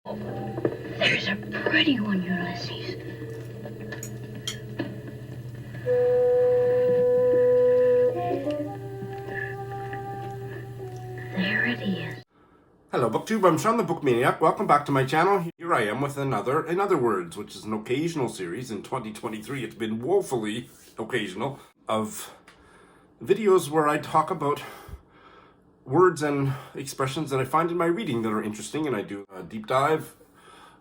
There's a pretty one, Ulysses. There it is. Hello BookTube, I'm Sean the Book Maniac. Welcome back to my channel. Here I am with another In Other Words, which is an occasional series. In 2023, it's been woefully occasional, of videos where I talk about words and expressions that I find in my reading that are interesting, and I do a deep dive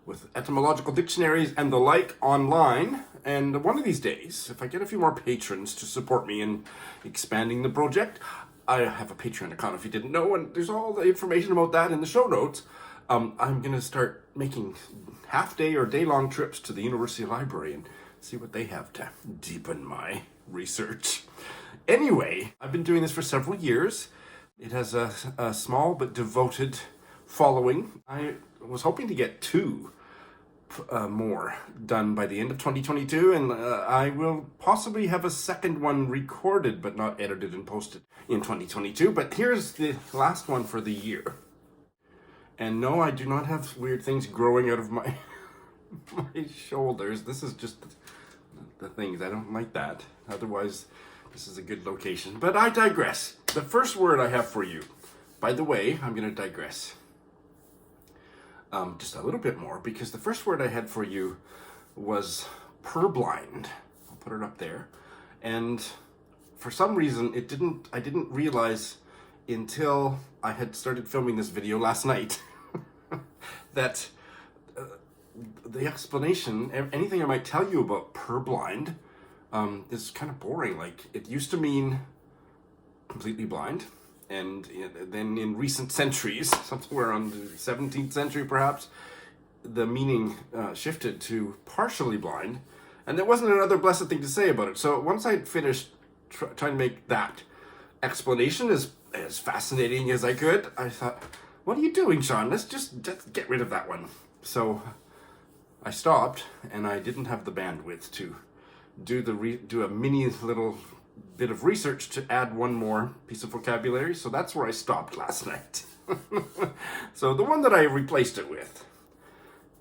with etymological dictionaries and the like online. And one of these days, if I get a few more patrons to support me in expanding the project, I have a Patreon account if you didn't know, and there's all the information about that in the show notes. I'm going to start making half-day or day-long trips to the University Library and see what they have to deepen my research. Anyway, I've been doing this for several years. It has a small but devoted following. I was hoping to get two more done by the end of 2022, and I will possibly have a second one recorded but not edited and posted in 2022. But here's the last one for the year. And no, I do not have weird things growing out of my shoulders. This is just the things. I don't like that. Otherwise, this is a good location. But I digress. The first word I have for you, by the way, I'm going to digress just a little bit more, because the first word I had for you was purblind. I'll put it up there. And for some reason, I didn't realize until I had started filming this video last night that the explanation, anything I might tell you about purblind, is kind of boring. Like, it used to mean completely blind. And then in recent centuries, somewhere around the 17th century perhaps, the meaning shifted to partially blind. And there wasn't another blessed thing to say about it. So once I'd finished trying to make that explanation as fascinating as I could, I thought, what are you doing, Sean? Let's just get rid of that one. So I stopped, and I didn't have the bandwidth to do a mini little bit of research to add one more piece of vocabulary, so that's where I stopped last night. So the one that I replaced it with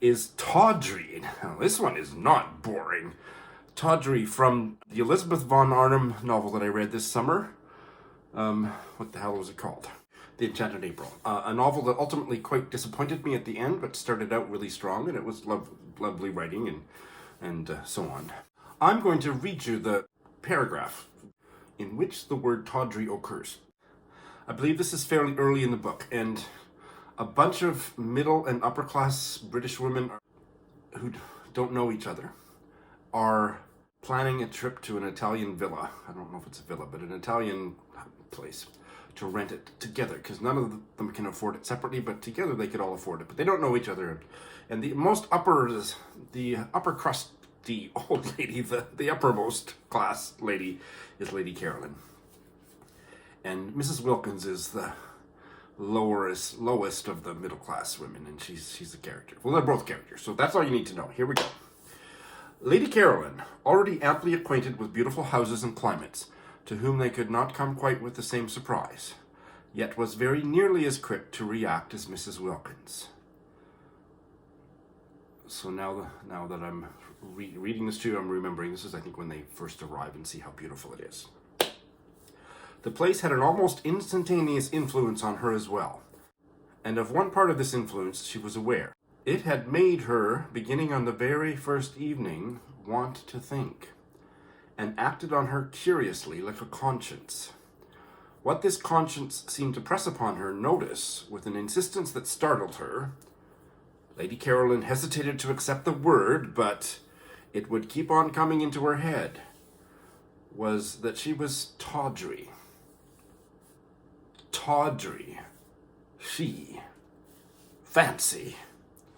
is tawdry. Now this one is not boring. Tawdry, from the Elizabeth von Arnim novel that I read this summer. What the hell was it called? The Enchanted April. A novel that ultimately quite disappointed me at the end, but started out really strong, and it was lovely writing and so on. I'm going to read you the paragraph in which the word tawdry occurs. I believe this is fairly early in the book, and a bunch of middle and upper class British women who don't know each other are planning a trip to an Italian villa. I don't know if it's a villa, but an Italian place, to rent it together, because none of them can afford it separately, but together they could all afford it. But they don't know each other, and the upper crust, the old lady, the uppermost class lady, is Lady Carolyn. And Mrs. Wilkins is the lowest of the middle class women, and she's a character. Well, they're both characters, so that's all you need to know. Here we go. Lady Carolyn, already amply acquainted with beautiful houses and climates, to whom they could not come quite with the same surprise, yet was very nearly as quick to react as Mrs. Wilkins. So now that I'm reading this to you, I'm remembering this is, I think, when they first arrive and see how beautiful it is. The place had an almost instantaneous influence on her as well, and of one part of this influence she was aware. It had made her, beginning on the very first evening, want to think, and acted on her curiously like a conscience. What this conscience seemed to press upon her notice with an insistence that startled her. Lady Carolyn hesitated to accept the word, but it would keep on coming into her head, was that she was tawdry. Tawdry. She. Fancy.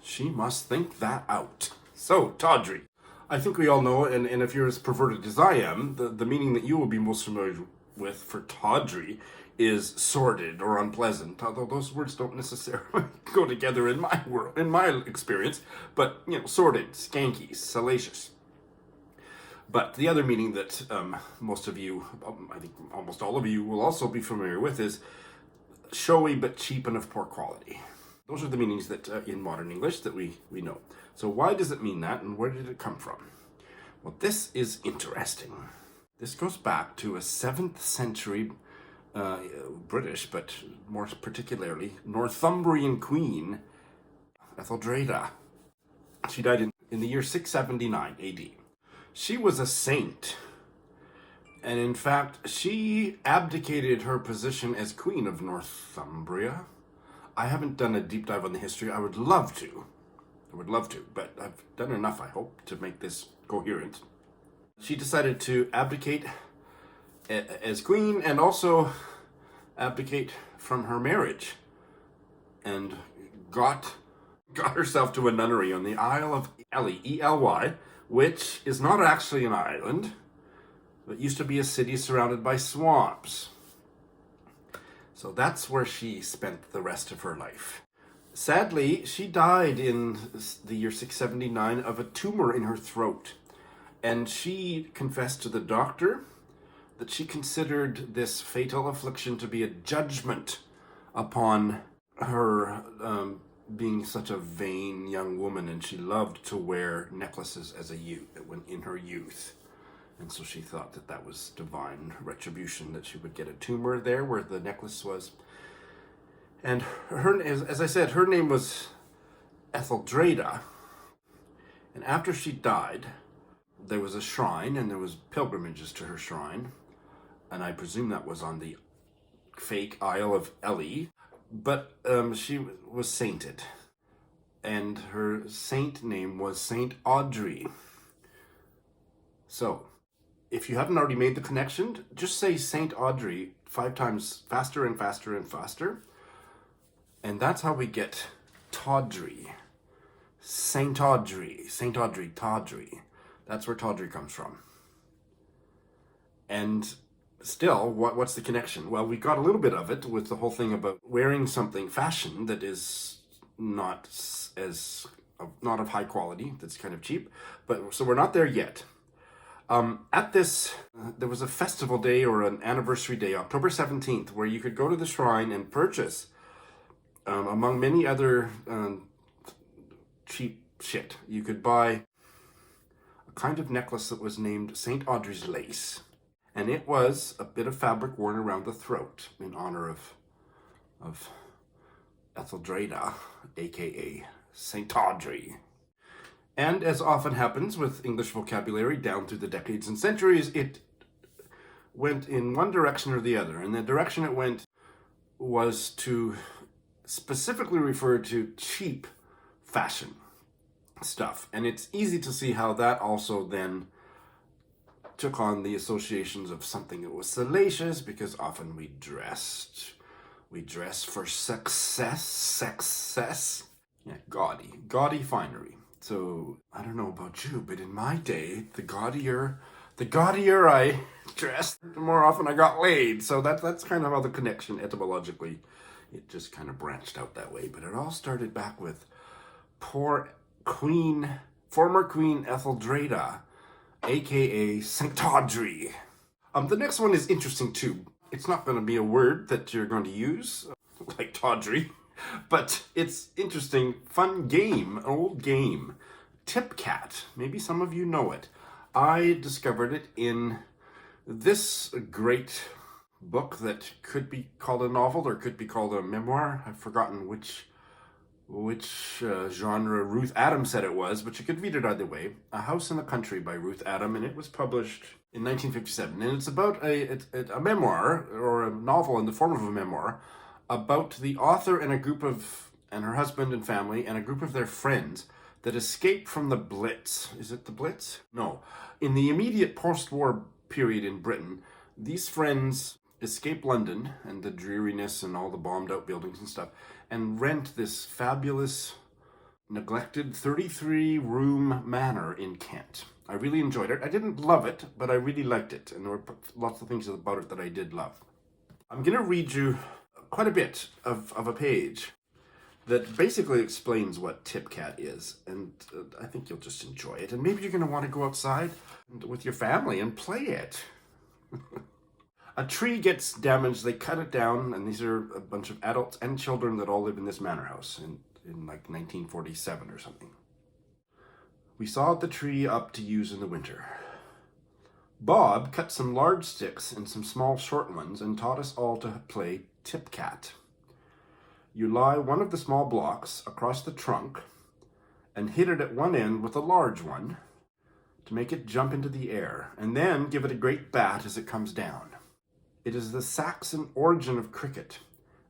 She must think that out. So, tawdry. I think we all know, and if you're as perverted as I am, the meaning that you will be most familiar with for tawdry is sordid or unpleasant, although those words don't necessarily go together in my world, in my experience, but, sordid, skanky, salacious. But the other meaning that most of you, I think almost all of you, will also be familiar with is showy but cheap and of poor quality. Those are the meanings that in modern English that we know. So why does it mean that, and where did it come from? Well, this is interesting. This goes back to a 7th century British, but more particularly Northumbrian queen, Etheldreda. She died in the year 679 AD. She was a saint. And in fact, she abdicated her position as queen of Northumbria. I haven't done a deep dive on the history. I would love to. But I've done enough, I hope, to make this coherent. She decided to abdicate as queen and also abdicate from her marriage, and got herself to a nunnery on the Isle of Ely, E-L-Y, which is not actually an island, but used to be a city surrounded by swamps. So that's where she spent the rest of her life. Sadly, she died in the year 679 of a tumor in her throat. And she confessed to the doctor that she considered this fatal affliction to be a judgment upon her being such a vain young woman, and she loved to wear necklaces as a youth, in her youth. And so she thought that that was divine retribution, that she would get a tumor there where the necklace was. And her, as I said, her name was Etheldreda. And after she died, there was a shrine, and there was pilgrimages to her shrine. And I presume that was on the fake Isle of Ely. But she was sainted. And her saint name was Saint Audrey. So, if you haven't already made the connection, just say Saint Audrey 5 times faster and faster and faster. And that's how we get tawdry. Saint Audrey, tawdry. That's where tawdry comes from. And still, what's the connection? Well, we got a little bit of it with the whole thing about wearing something fashion that is not of high quality, that's kind of cheap. But so we're not there yet. At this, there was a festival day or an anniversary day, October 17th, where you could go to the shrine and purchase, among many other cheap shit, you could buy a kind of necklace that was named St. Audrey's Lace. And it was a bit of fabric worn around the throat in honor of Etheldreda, aka St. Audrey. And as often happens with English vocabulary down through the decades and centuries, it went in one direction or the other. And the direction it went was to specifically refer to cheap fashion stuff. And it's easy to see how that also then took on the associations of something that was salacious, because often we dress for success. Yeah, gaudy finery. So, I don't know about you, but in my day, the gaudier I dressed, the more often I got laid. So that's kind of how the connection etymologically, it just kind of branched out that way. But it all started back with poor former Queen Etheldreda, aka St. Audrey. The next one is interesting too. It's not going to be a word that you're going to use, like tawdry. But it's interesting, fun game, an old game. Tipcat, maybe some of you know it. I discovered it in this great book that could be called a novel or could be called a memoir. I've forgotten which genre Ruth Adam said it was, but you could read it either way. A House in the Country by Ruth Adam, and it was published in 1957. And it's about a memoir, or a novel in the form of a memoir, about the author and her husband and family and a group of their friends that escaped from the Blitz. Is it the Blitz? No. In the immediate post-war period in Britain, these friends escape London and the dreariness and all the bombed out buildings and stuff, and rent this fabulous, neglected 33-room manor in Kent. I really enjoyed it. I didn't love it, but I really liked it, and there were lots of things about it that I did love. I'm going to read you quite a bit of a page that basically explains what tipcat is, and I think you'll just enjoy it, and maybe you're going to want to go outside with your family and play it. A tree gets damaged, they cut it down, and these are a bunch of adults and children that all live in this manor house in like 1947 or something. We sawed the tree up to use in the winter. Bob cut some large sticks and some small short ones and taught us all to play tipcat. You lie one of the small blocks across the trunk and hit it at one end with a large one to make it jump into the air, and then give it a great bat as it comes down. It is the Saxon origin of cricket,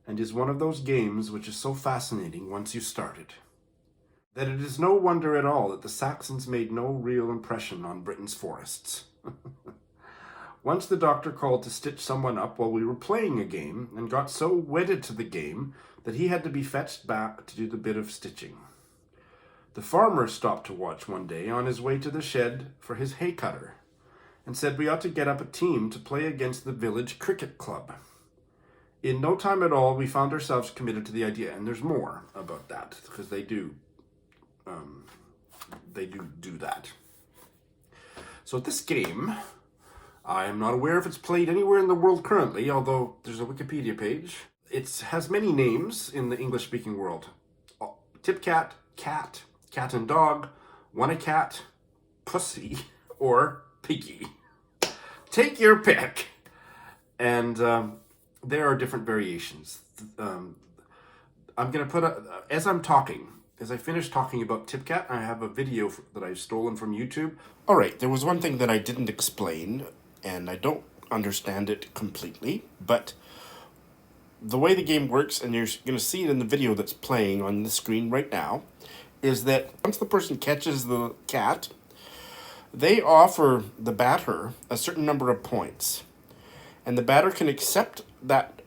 and is one of those games which is so fascinating once you start it, that it is no wonder at all that the Saxons made no real impression on Britain's forests. Once the doctor called to stitch someone up while we were playing a game, and got so wedded to the game that he had to be fetched back to do the bit of stitching. The farmer stopped to watch one day on his way to the shed for his hay cutter, and said we ought to get up a team to play against the village cricket club. In no time at all, we found ourselves committed to the idea, and there's more about that, because they do that. So this game, I am not aware if it's played anywhere in the world currently, although there's a Wikipedia page. It has many names in the English-speaking world. Tipcat, cat, cat and dog, wanna-cat, pussy, or piggy. Take your pick. And there are different variations. I'm going to put, as I finish talking about tipcat, I have a video that I've stolen from YouTube. All right, there was one thing that I didn't explain, and I don't understand it completely, but the way the game works, and you're going to see it in the video that's playing on the screen right now, is that once the person catches the cat, they offer the batter a certain number of points. And the batter can accept that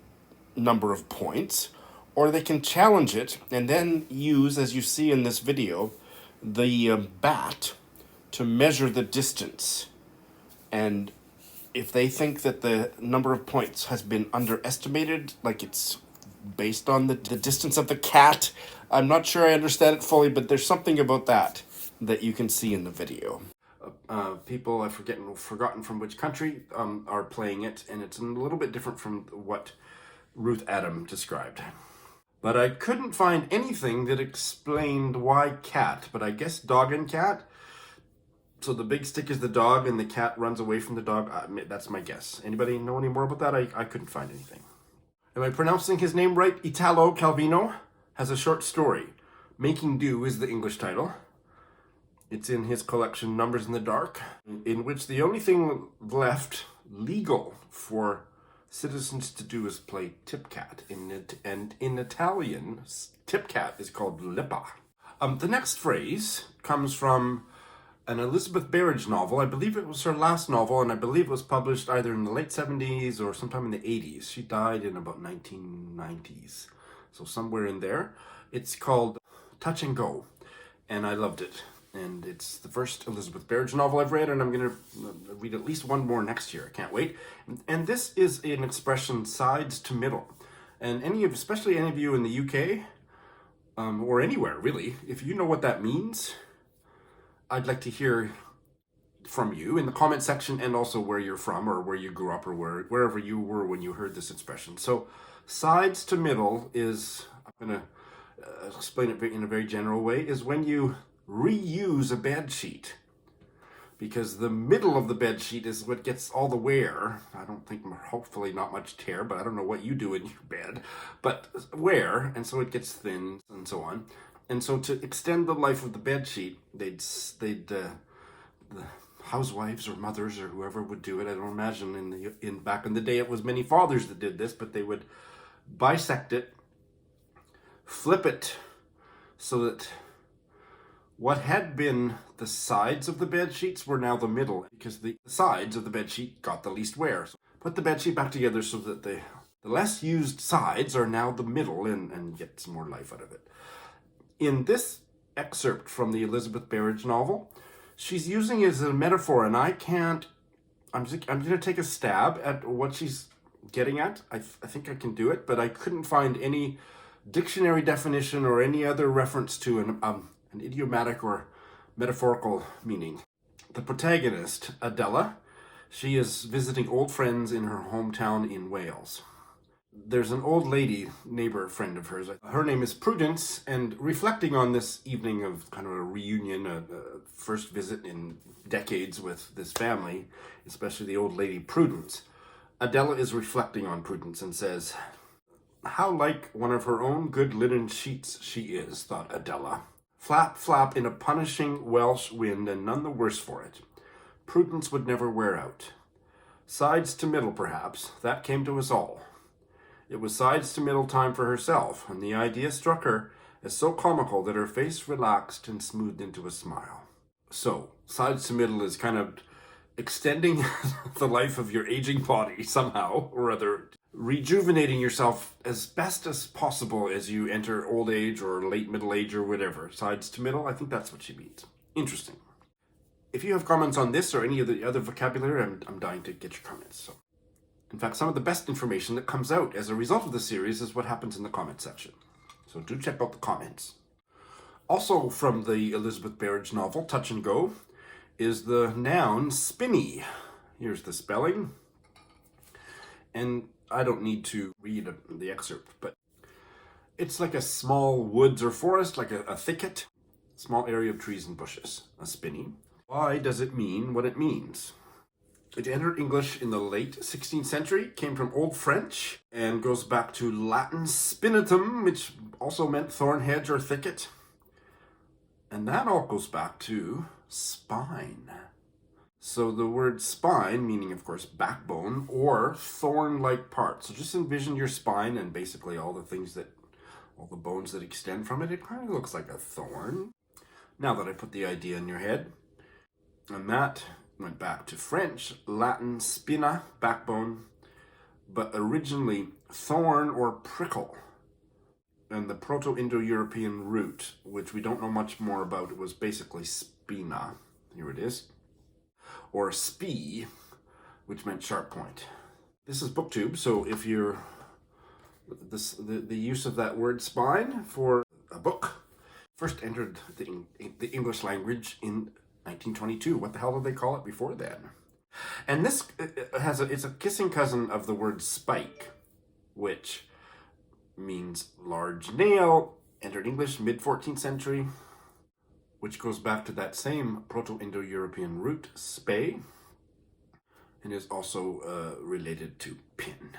number of points, or they can challenge it and then use, as you see in this video, the bat to measure the distance. And if they think that the number of points has been underestimated, like it's based on the distance of the cat, I'm not sure I understand it fully, but there's something about that you can see in the video. People, I've forgotten from which country, are playing it, and it's a little bit different from what Ruth Adam described. But I couldn't find anything that explained why cat, but I guess dog and cat. So the big stick is the dog, and the cat runs away from the dog. That's my guess. Anybody know any more about that? I couldn't find anything. Am I pronouncing his name right? Italo Calvino has a short story. Making Do is the English title. It's in his collection Numbers in the Dark, in which the only thing left legal for citizens to do is play tipcat. And in Italian, tipcat is called lippa. The next phrase comes from an Elizabeth Berridge novel. I believe it was her last novel, and I believe it was published either in the late 70s or sometime in the 80s. She died in about 1990s, so somewhere in there. It's called Touch and Go, and I loved it. And it's the first Elizabeth Berridge novel I've read, and I'm going to read at least one more next year. I can't wait. And this is an expression, sides to middle. And especially any of you in the UK, or anywhere really, if you know what that means, I'd like to hear from you in the comment section, and also where you're from, or where you grew up, or wherever you were when you heard this expression. So sides to middle is, I'm going to explain it in a very general way, is when you reuse a bed sheet, because the middle of the bed sheet is what gets all the wear. I don't think, hopefully not much tear, but I don't know what you do in your bed, but wear, and so it gets thin and so on. And so to extend the life of the bed sheet, the housewives or mothers or whoever would do it. I don't imagine in back in the day it was many fathers that did this, but they would bisect it, flip it, so that what had been the sides of the bed sheets were now the middle, because the sides of the bed sheet got the least wear. So put the bed sheet back together so that the less used sides are now the middle, and get some more life out of it. In this excerpt from the Elizabeth Berridge novel, she's using it as a metaphor, and I'm going to take a stab at what she's getting at. I think I can do it, but I couldn't find any dictionary definition or any other reference to an idiomatic or metaphorical meaning. The protagonist, Adela, She is visiting old friends in her hometown in Wales. There's an old lady, neighbor friend of hers. Her name is Prudence, and reflecting on this evening of kind of a reunion, a first visit in decades with this family, especially the old lady Prudence, Adela is reflecting on Prudence and says, "How like one of her own good linen sheets she is," thought Adela. Flap, flap in a punishing Welsh wind, and none the worse for it. Prudence would never wear out. Sides to middle, perhaps, that came to us all. It was sides to middle time for herself, and the idea struck her as so comical that her face relaxed and smoothed into a smile. So, sides to middle is kind of extending the life of your aging body somehow or other, rejuvenating yourself as best as possible as you enter old age or late middle age or whatever. Sides to middle, I think that's what she means. Interesting. If you have comments on this or any of the other vocabulary, I'm dying to get your comments. So, in fact, some of the best information that comes out as a result of the series is what happens in the comment section. So do check out the comments. Also from the Elizabeth Berridge novel, Touch and Go, is the noun spinney. Here's the spelling. And I don't need to read the excerpt, but it's like a small woods or forest, like a thicket, small area of trees and bushes, a spinney. Why does it mean what it means? It entered English in the late 16th century, came from Old French, and goes back to Latin spinetum, which also meant thorn hedge or thicket. And that all goes back to spine. So the word spine, meaning of course backbone, or thorn-like part. So just envision your spine and basically all the bones that extend from it. It kind of looks like a thorn. Now that I put the idea in your head, and that went back to French, Latin spina, backbone, but originally thorn or prickle. And the Proto-Indo-European root, which we don't know much more about, it was basically spina. Here it is. Or spei, which meant sharp point. This is BookTube, so if you're the use of that word spine for a book first entered the English language in 1922. What the hell did they call it before then? And this it's a kissing cousin of the word spike, which means large nail, entered English mid-14th century, which goes back to that same Proto-Indo-European root, spei, and is also related to pin.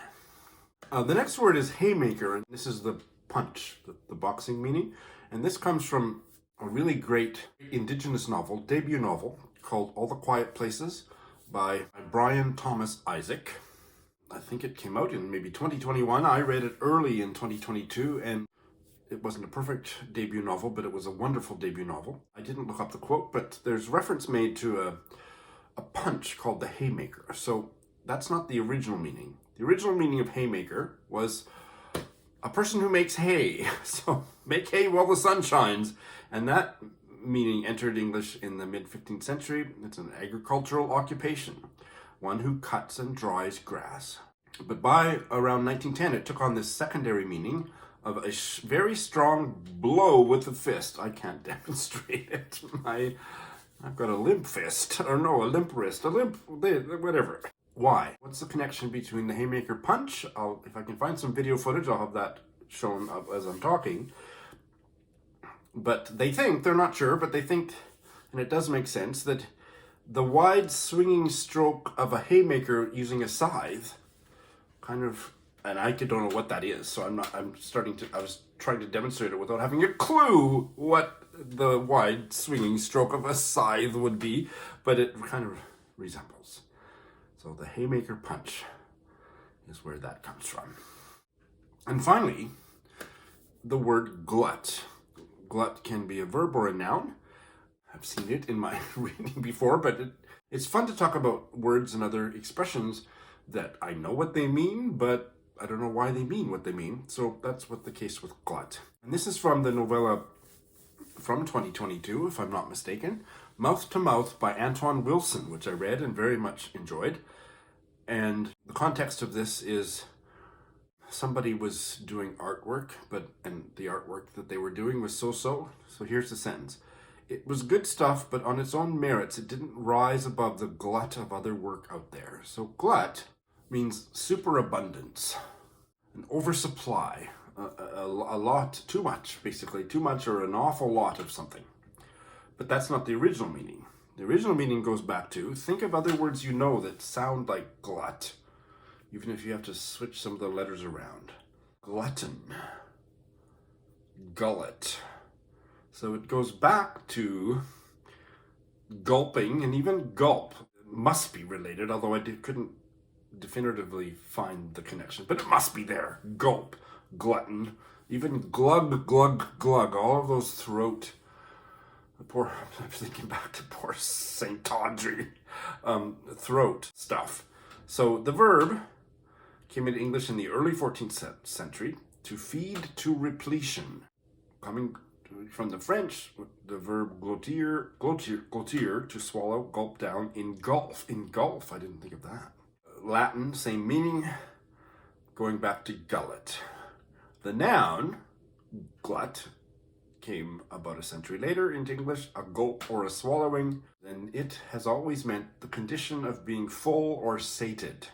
The next word is haymaker, and this is the punch, the boxing meaning, and this comes from a really great Indigenous novel, debut novel, called All the Quiet Places by Brian Thomas Isaac. I think it came out in maybe 2021. I read it early in 2022, and it wasn't a perfect debut novel, but it was a wonderful debut novel. I didn't look up the quote, but there's reference made to a punch called the haymaker. So that's not the original meaning. The original meaning of haymaker was a person who makes hay. So make hay while the sun shines. And that meaning entered English in the mid-15th century. It's an agricultural occupation, one who cuts and dries grass. But by around 1910, it took on this secondary meaning of a very strong blow with the fist. I can't demonstrate it. I've got a limp fist, or no, a limp wrist, whatever. Why? What's the connection between the haymaker punch? If I can find some video footage, I'll have that shown up as I'm talking. But they're not sure, but they think, and it does make sense, that the wide swinging stroke of a haymaker using a scythe kind of, and I don't know what that is, so I was trying to demonstrate it without having a clue what the wide swinging stroke of a scythe would be, but it kind of resembles. So the haymaker punch is where that comes from. And finally, the word glut. Glut can be a verb or a noun. I've seen it in my reading before, but it's fun to talk about words and other expressions that I know what they mean, but I don't know why they mean what they mean. So that's what the case with glut. And this is from the novella from 2022, if I'm not mistaken, Mouth to Mouth by Antoine Wilson, which I read and very much enjoyed. And the context of this is somebody was doing artwork, and the artwork that they were doing was so-so. So here's the sentence. It was good stuff, but on its own merits, it didn't rise above the glut of other work out there. So glut means superabundance, an oversupply, a lot, too much, basically, too much or an awful lot of something. But that's not the original meaning. The original meaning goes back to, think of other words you know that sound like glut, even if you have to switch some of the letters around. Glutton, gullet. So it goes back to gulping, and even gulp must be related, although I couldn't definitively find the connection, but it must be there. Gulp, glutton, even glug, glug, glug, all of those throat. I'm thinking back to poor Saint Tawdry, throat stuff. So the verb came into English in the early 14th century, to feed to repletion. Coming from the French, the verb glutir, to swallow, gulp down, engulf. Engulf, I didn't think of that. Latin, same meaning, going back to gullet. The noun, glut, came about a century later into English, a gulp or a swallowing, and it has always meant the condition of being full or sated.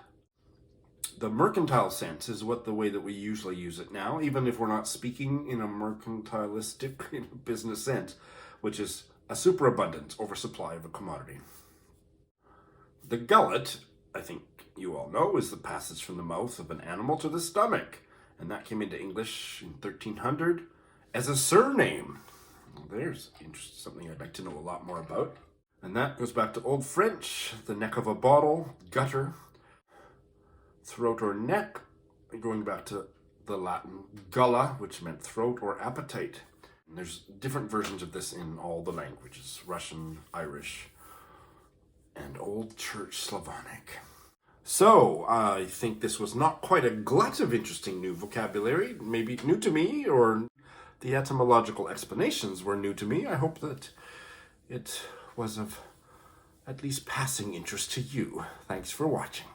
The mercantile sense is the way that we usually use it now, even if we're not speaking in a mercantilistic business sense, which is a superabundance, oversupply of a commodity. The gullet, I think you all know, is the passage from the mouth of an animal to the stomach, and that came into English in 1300 as a surname. Well, there's something I'd like to know a lot more about. And that goes back to Old French, the neck of a bottle, gutter, throat or neck, going back to the Latin gula, which meant throat or appetite. And there's different versions of this in all the languages, Russian, Irish, and Old Church Slavonic. So, I think this was not quite a glut of interesting new vocabulary, maybe new to me, or the etymological explanations were new to me. I hope that it was of at least passing interest to you. Thanks for watching.